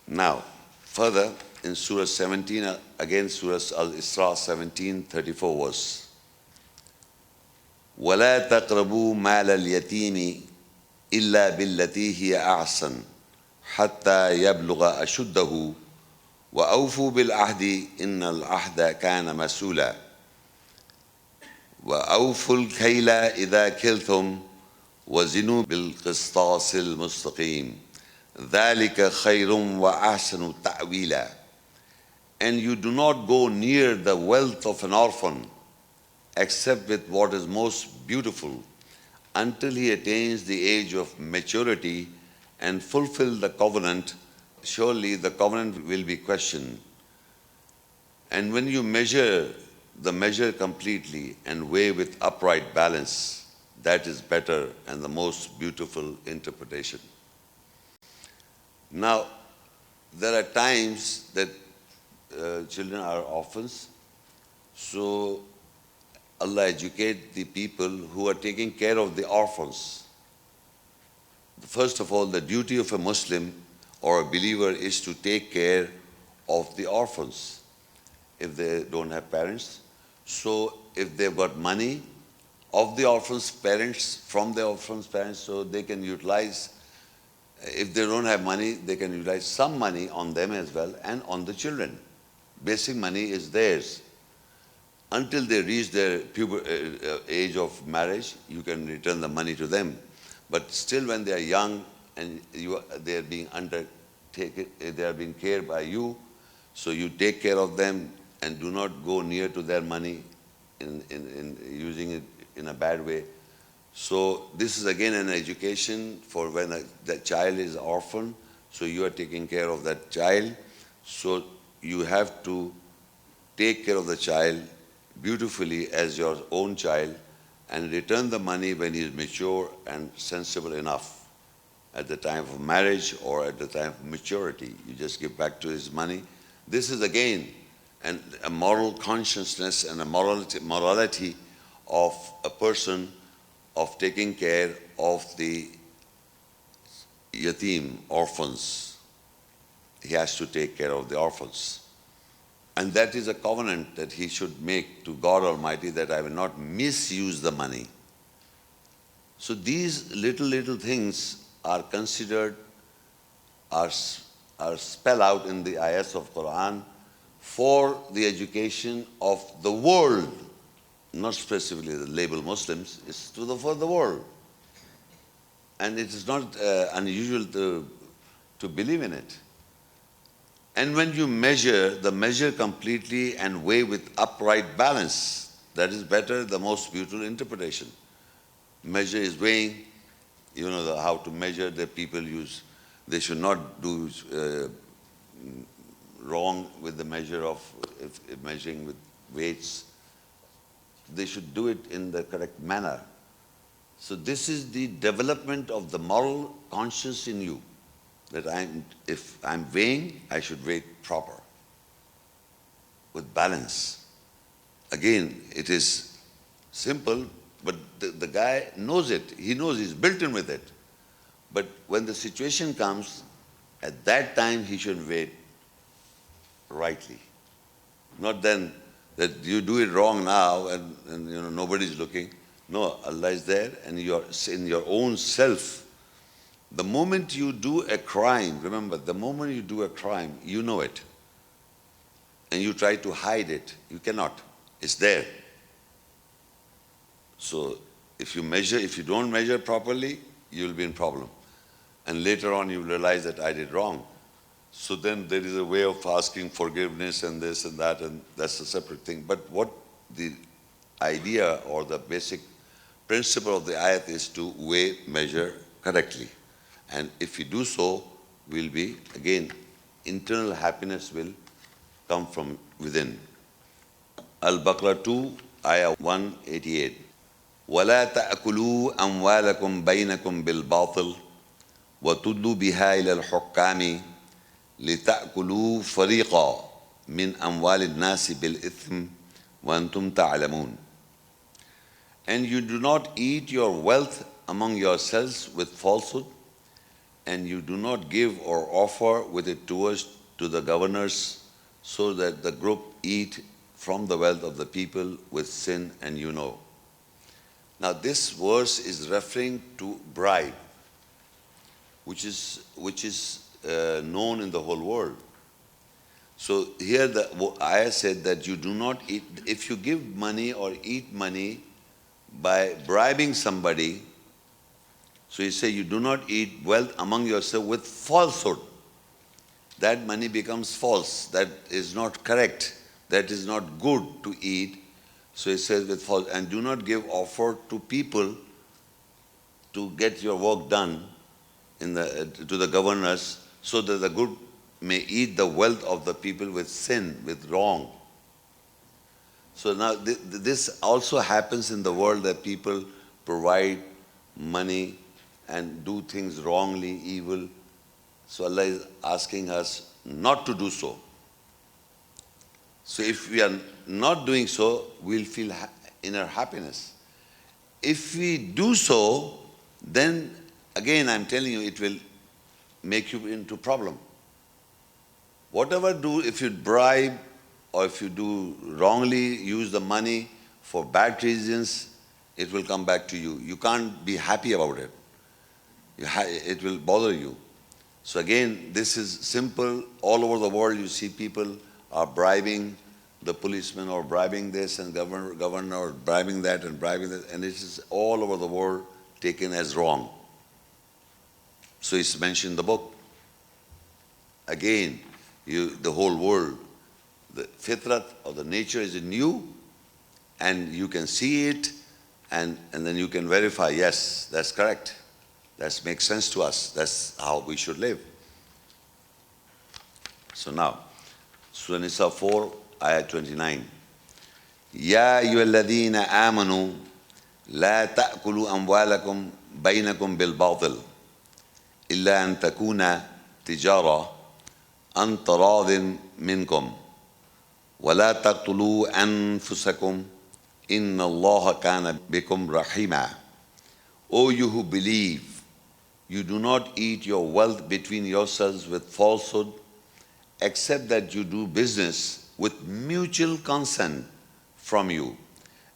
Now, further in Surah 17, again Surah Al-Isra 17:34 verse. وَلَا تَقْرَبُوا مَالَ الْيَتِيمِ إِلَّا بِالَّتِي هِيَ أَحْسَنُ حَتَّى يَبْلُغَ أَشُدَّهُ وَأَوْفُوا بِالْعَهْدِ إِنَّ الْعَهْدَ كَانَ مَسْئُولًا وَأَوْفُوا الْكَيْلَ إِذَا كِلْتُمْ وَزِنُوا بِالْقِسْطَاسِ الْمُسْتَقِيمِ ذَلِكَ خَيْرٌ وَأَحْسَنُ تَأْوِيلًا. And you do not go near the wealth of an orphan except with what is most beautiful until he attains the age of maturity and fulfill the covenant. Surely the covenant will be questioned. And when you measure the measure completely and weigh with upright balance, that is better and the most beautiful interpretation. Now, there are times that children are orphans, so Allah educate the people who are taking care of the orphans. First of all, the duty of a Muslim or a believer is to take care of the orphans if they don't have parents. So if they've got money of the orphans' parents, from the orphans' parents, so they can utilize, if they don't have money, they can utilize some money on them as well and on the children. Basic money is theirs. Until they reach their age of marriage, you can return the money to them. But still when they are young and they are being undertaken, they are being cared by you, so you take care of them and do not go near to their money in using it in a bad way. So this is again an education for when the child is orphan, so you are taking care of that child. So you have to take care of the child beautifully as your own child and return the money when he is mature and sensible enough. At the time of marriage or at the time of maturity, you just give back to his money. This is again a moral consciousness and a morality of a person of taking care of the yatim, orphans. He has to take care of the orphans. And that is a covenant that he should make to God Almighty, that I will not misuse the money. So these little things are considered, are spelled out in the ayahs of Quran for the education of the world, not specifically the label Muslims, it's for the world. And it is not unusual to believe in it. And when you measure completely and weigh with upright balance, that is better, the most beautiful interpretation. Measure is weighing, you know how to measure that people use. They should not do wrong with the measure of if measuring with weights. They should do it in the correct manner. So this is the development of the moral conscience in you. That if I'm weighing, I should weigh proper, with balance. Again, it is simple, but the guy knows it. He knows, he's built in with it. But when the situation comes, at that time he should weigh rightly. Not then that you do it wrong now and nobody's looking. No, Allah is there and you're in your own self. The moment you do a crime, remember, the moment you do a crime, you know it. And you try to hide it. You cannot. It's there. So if you don't measure properly, you'll be in problem. And later on you realize that I did wrong. So then there is a way of asking forgiveness and this and that, and that's a separate thing. But what the idea or the basic principle of the ayat is to weigh, measure correctly. And if we do so, we'll be, again, internal happiness will come from within. Al-Baqarah 2, Ayah 188. وَلَا تَأْكُلُوا أَمْوَالَكُمْ بَيْنَكُمْ بِالْبَاطِلِ وَتُدْلُوا بِهَا إِلَى الْحُكَّامِ لِتَأْكُلُوا فَرِيقًا مِنْ أَمْوَالِ النَّاسِ بِالْإِثْمِ وَأَنْتُمْ تَعْلَمُونَ. And you do not eat your wealth among yourselves with falsehood, and you do not give or offer with it towards to the governors, so that the group eat from the wealth of the people with sin, and you know. Now this verse is referring to bribe, which is known in the whole world. So here the ayah said that you do not eat, if you give money or eat money by bribing somebody, so you say you do not eat wealth among yourself with falsehood. That money becomes false, that is not correct, that is not good to eat. So it says with false, and do not give offer to people to get your work done to the governors, so that the good may eat the wealth of the people with sin, with wrong. So now this also happens in the world, that people provide money and do things wrongly, evil. So Allah is asking us not to do so. So if we are not doing so, we'll feel inner happiness. If we do so, then again I'm telling you, it will make you into problem. Whatever do, if you bribe or if you do wrongly, use the money for bad reasons, it will come back to you. You can't be happy about it. It will bother you. So again, this is simple. All over the world you see people are bribing the policeman, or bribing this, and governor or bribing that and bribing that, and it is all over the world taken as wrong. So it's mentioned in the book. Again, the whole world, the fitrat or the nature is in you, and you can see it, and then you can verify, yes, that's correct. That makes sense to us. That's how we should live. So now, Surah Nisa 4, Ayah 29. Ya ayyuhalladhina amanu la ta'kulu amwalakum bainakum bil batil illa an takuna tijara an taradin minkum wa la taqtulu anfusakum inna Allaha kana bikum rahima. O you who believe, you do not eat your wealth between yourselves with falsehood, except that you do business with mutual consent from you.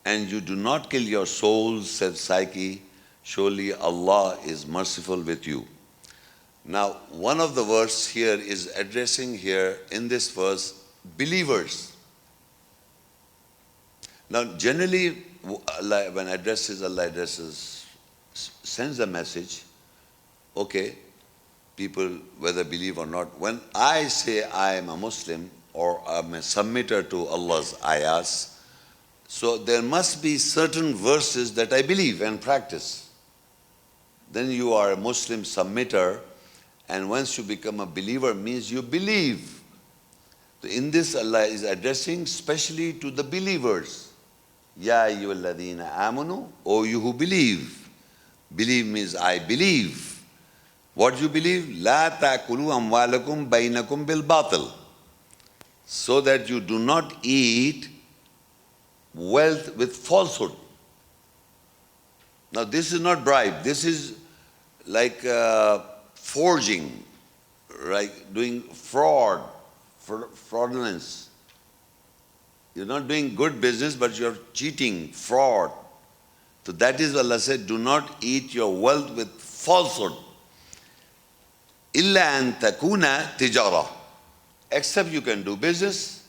And you do not kill your souls, said Psyche. Surely Allah is merciful with you. Now, one of the verse here is addressing here, in this verse, believers. Now, generally, Allah, when Allah sends a message, okay, people whether believe or not. When I say I am a Muslim or I'm a submitter to Allah's ayahs, so there must be certain verses that I believe and practice. Then you are a Muslim submitter, and once you become a believer means you believe. So in this, Allah is addressing especially to the believers. Ya ayyuhalladhina amanu, O you who believe. Believe means I believe. What do you believe? La ta'kulu amwalakum bainakum bil batil. So that you do not eat wealth with falsehood. Now this is not bribe. This is like forging, like doing fraudulence. You're not doing good business, but you're cheating, fraud. So that is what Allah said, do not eat your wealth with falsehood. Illa an takuna tijara. Except you can do business.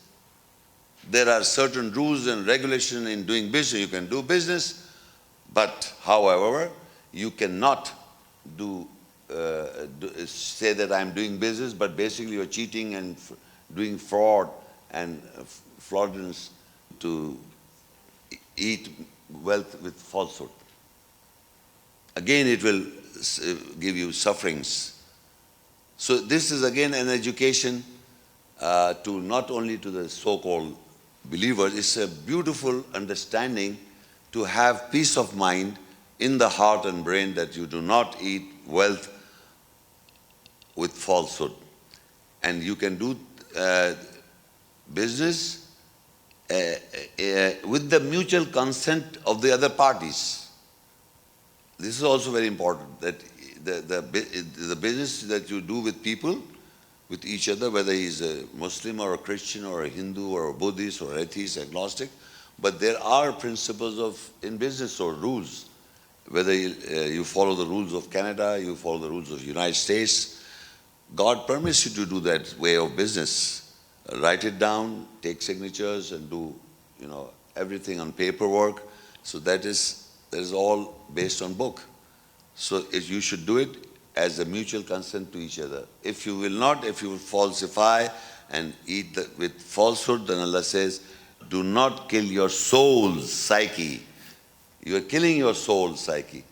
There are certain rules and regulations in doing business. You can do business, but however, you cannot say that I'm doing business, but basically you're cheating and doing fraud and fraudulence to eat wealth with falsehood. Again, it will give you sufferings. So this is again an education to not only to the so-called believers, it's a beautiful understanding to have peace of mind in the heart and brain that you do not eat wealth with falsehood. And you can do business with the mutual consent of the other parties. This is also very important, that the business that you do with people, with each other, whether he's a Muslim or a Christian or a Hindu or a Buddhist or atheist, agnostic, but there are principles in business or rules. Whether you follow the rules of Canada, you follow the rules of the United States, God permits you to do that way of business. Write it down, take signatures, and do, everything on paperwork. So that is all based on book. So you should do it as a mutual consent to each other. If you will not, if you will falsify and eat with falsehood, then Allah says, do not kill your soul's psyche. You are killing your soul's psyche.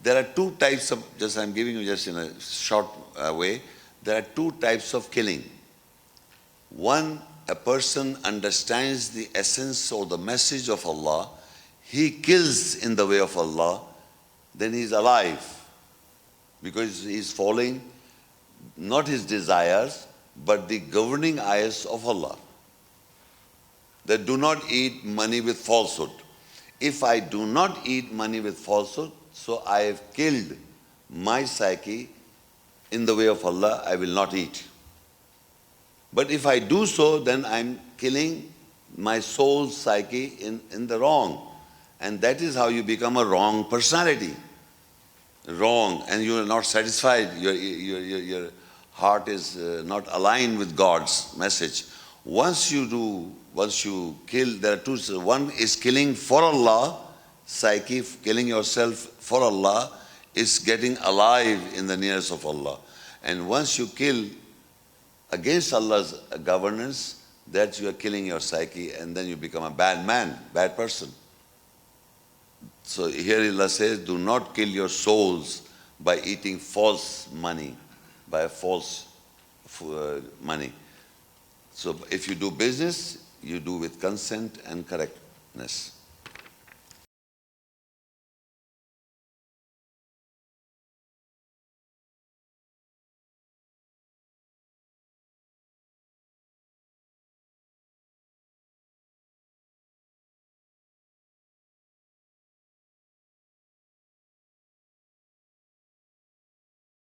There are two types of, I'm giving you just in a short way, there are two types of killing. One, a person understands the essence or the message of Allah, he kills in the way of Allah, then he is alive. Because he is following not his desires, but the governing ayahs of Allah. That do not eat money with falsehood. If I do not eat money with falsehood, so I have killed my psyche in the way of Allah, I will not eat. But if I do so, then I'm killing my soul's psyche in the wrong. And that is how you become a wrong personality. Wrong, and you are not satisfied. Your heart is not aligned with God's message. Once you kill, there are two. One is killing for Allah, psyche, killing yourself for Allah, is getting alive in the nearness of Allah. And once you kill against Allah's governance, that you are killing your psyche, and then you become a bad man, bad person. So here Allah says, do not kill your souls by eating false money, by false money. So if you do business, you do with consent and correctness.